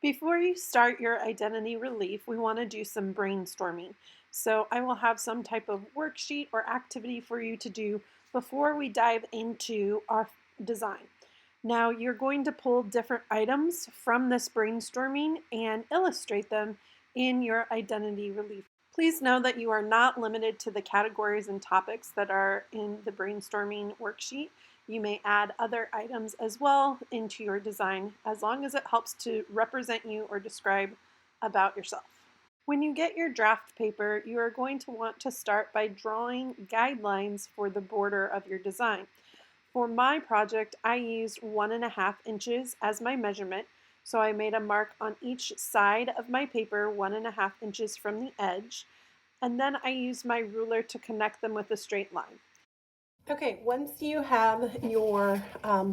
Before you start your identity relief, we want to do some brainstorming. So I will have some type of worksheet or activity for you to do before we dive into our design. Now you're going to pull different items from this brainstorming and illustrate them in your identity relief. Please know that you are not limited to the categories and topics that are in the brainstorming worksheet. You may add other items as well into your design as long as it helps to represent you or describe about yourself. When you get your draft paper, you are going to want to start by drawing guidelines for the border of your design. For my project, I used 1.5 inches as my measurement, so I made a mark on each side of my paper 1.5 inches from the edge, and then I used my ruler to connect them with a straight line. Okay, once you have your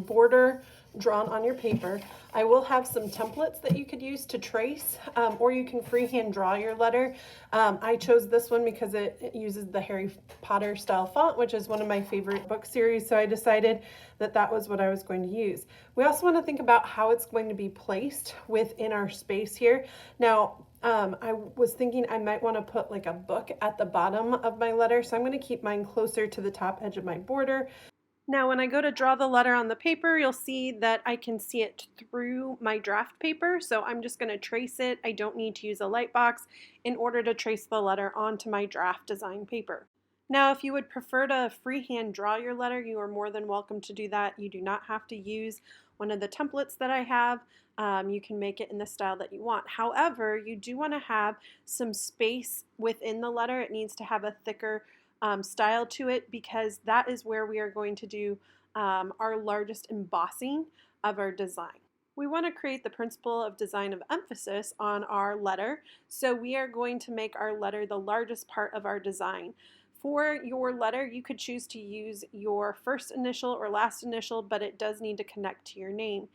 border drawn on your paper, I will have some templates that you could use to trace, or you can freehand draw your letter. I chose this one because it uses the Harry Potter style font, which is one of my favorite book series, so I decided that that was what I was going to use. We also want to think about how it's going to be placed within our space here. Now, I was thinking I might want to put like a book at the bottom of my letter, so I'm going to keep mine closer to the top edge of my border. Now, when I go to draw the letter on the paper, you'll see that I can see it through my draft paper, so I'm just going to trace it. I don't need to use a light box in order to trace the letter onto my draft design paper. Now, if you would prefer to freehand draw your letter, you are more than welcome to do that. You do not have to use one of the templates that I have. You can make it in the style that you want. However, you do want to have some space within the letter. It needs to have a thicker style to it because that is where we are going to do our largest embossing of our design. We want to create the principle of design of emphasis on our letter, so we are going to make our letter the largest part of our design. For your letter, you could choose to use your first initial or last initial, but it does need to connect to your name.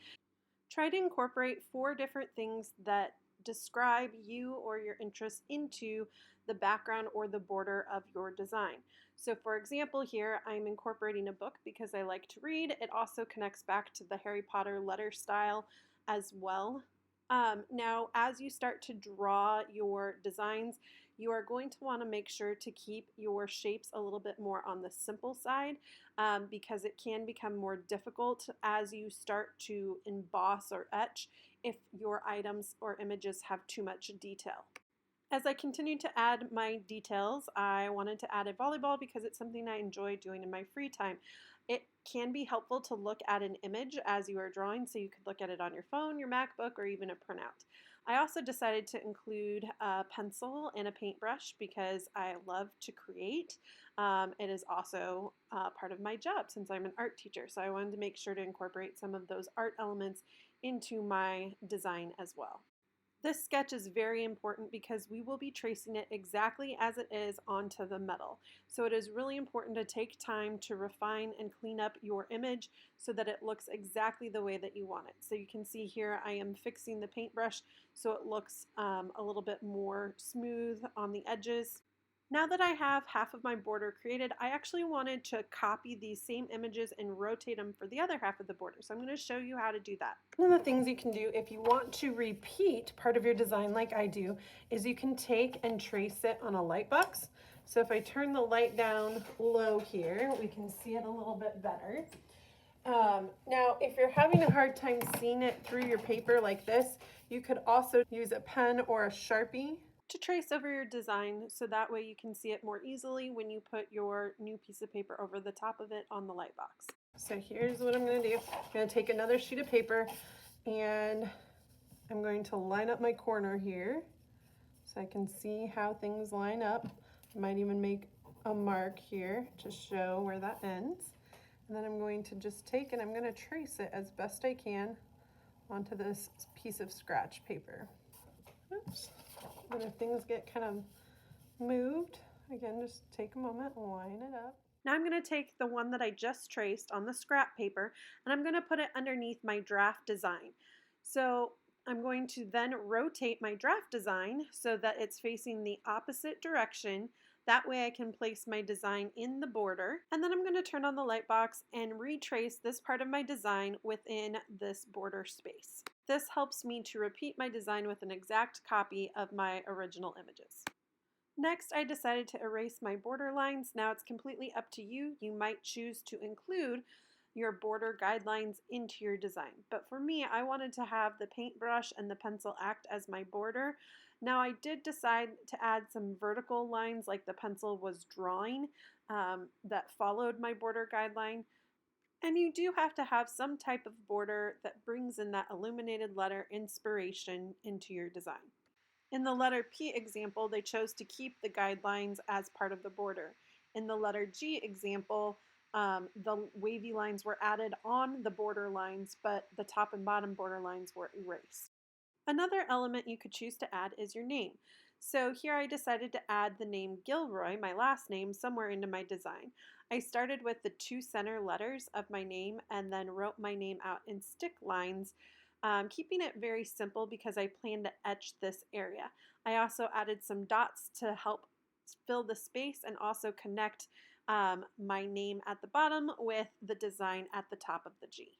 Try to incorporate 4 different things that describe you or your interests into the background or the border of your design. So for example here, I'm incorporating a book because I like to read. It also connects back to the Harry Potter letter style as well. Now, as you start to draw your designs, you are going to want to make sure to keep your shapes a little bit more on the simple side because it can become more difficult as you start to emboss or etch if your items or images have too much detail. As I continued to add my details, I wanted to add a volleyball because it's something I enjoy doing in my free time. It can be helpful to look at an image as you are drawing, so you could look at it on your phone, your MacBook, or even a printout. I also decided to include a pencil and a paintbrush because I love to create. It is also part of my job since I'm an art teacher, so I wanted to make sure to incorporate some of those art elements into my design as well. This sketch is very important because we will be tracing it exactly as it is onto the metal. So it is really important to take time to refine and clean up your image so that it looks exactly the way that you want it. So you can see here I am fixing the paintbrush so it looks a little bit more smooth on the edges. Now that I have half of my border created, I actually wanted to copy these same images and rotate them for the other half of the border. So I'm going to show you how to do that. One of the things you can do if you want to repeat part of your design like I do is you can take and trace it on a light box. So if I turn the light down low here, we can see it a little bit better. Now, if you're having a hard time seeing it through your paper like this, you could also use a pen or a Sharpie to trace over your design so that way you can see it more easily when you put your new piece of paper over the top of it on the light box. So here's what I'm going to do. I'm going to take another sheet of paper and I'm going to line up my corner here so I can see how things line up. I might even make a mark here to show where that ends. And then I'm going to just take and I'm going to trace it as best I can onto this piece of scratch paper. Oops. And if things get kind of moved, again, just take a moment, line it up. Now I'm going to take the one that I just traced on the scrap paper and I'm going to put it underneath my draft design. So I'm going to then rotate my draft design so that it's facing the opposite direction. That way I can place my design in the border. And then I'm going to turn on the light box and retrace this part of my design within this border space. This helps me to repeat my design with an exact copy of my original images. Next, I decided to erase my border lines. Now it's completely up to you. You might choose to include your border guidelines into your design. But for me, I wanted to have the paintbrush and the pencil act as my border. Now I did decide to add some vertical lines like the pencil was drawing that followed my border guideline. And you do have to have some type of border that brings in that illuminated letter inspiration into your design. In the letter P example, they chose to keep the guidelines as part of the border. In the letter G example, the wavy lines were added on the border lines, but the top and bottom border lines were erased. Another element you could choose to add is your name. So here I decided to add the name Gilroy, my last name, somewhere into my design. I started with the two center letters of my name and then wrote my name out in stick lines, keeping it very simple because I plan to etch this area. I also added some dots to help fill the space and also connect my name at the bottom with the design at the top of the G.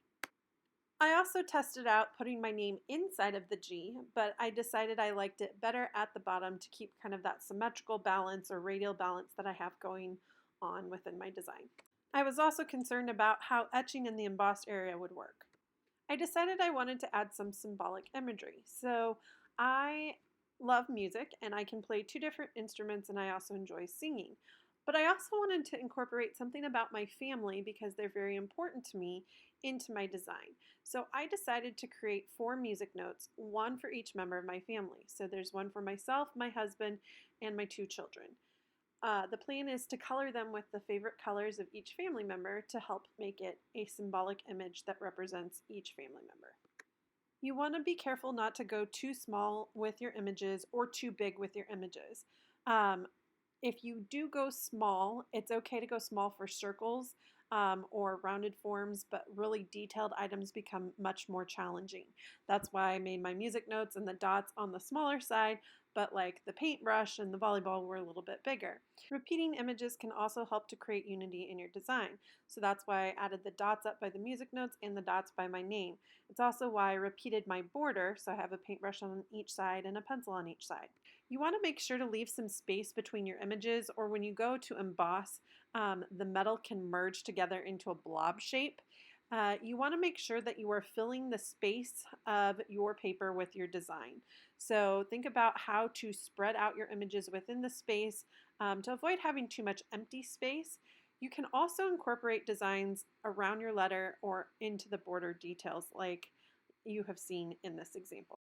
I also tested out putting my name inside of the G, but I decided I liked it better at the bottom to keep kind of that symmetrical balance or radial balance that I have going on within my design. I was also concerned about how etching in the embossed area would work. I decided I wanted to add some symbolic imagery. So I love music and I can play two different instruments and I also enjoy singing. But I also wanted to incorporate something about my family because they're very important to me into my design. So I decided to create 4 music notes, one for each member of my family. So there's one for myself, my husband, and my 2 children. The plan is to color them with the favorite colors of each family member to help make it a symbolic image that represents each family member. You want to be careful not to go too small with your images or too big with your images. If you do go small, it's okay to go small for circles or rounded forms, but really detailed items become much more challenging. That's why I made my music notes and the dots on the smaller side, but like the paintbrush and the volleyball were a little bit bigger. Repeating images can also help to create unity in your design. So that's why I added the dots up by the music notes and the dots by my name. It's also why I repeated my border, so I have a paintbrush on each side and a pencil on each side. You want to make sure to leave some space between your images, or when you go to emboss, the metal can merge together into a blob shape. You want to make sure that you are filling the space of your paper with your design. So think about how to spread out your images within the space to avoid having too much empty space. You can also incorporate designs around your letter or into the border details like you have seen in this example.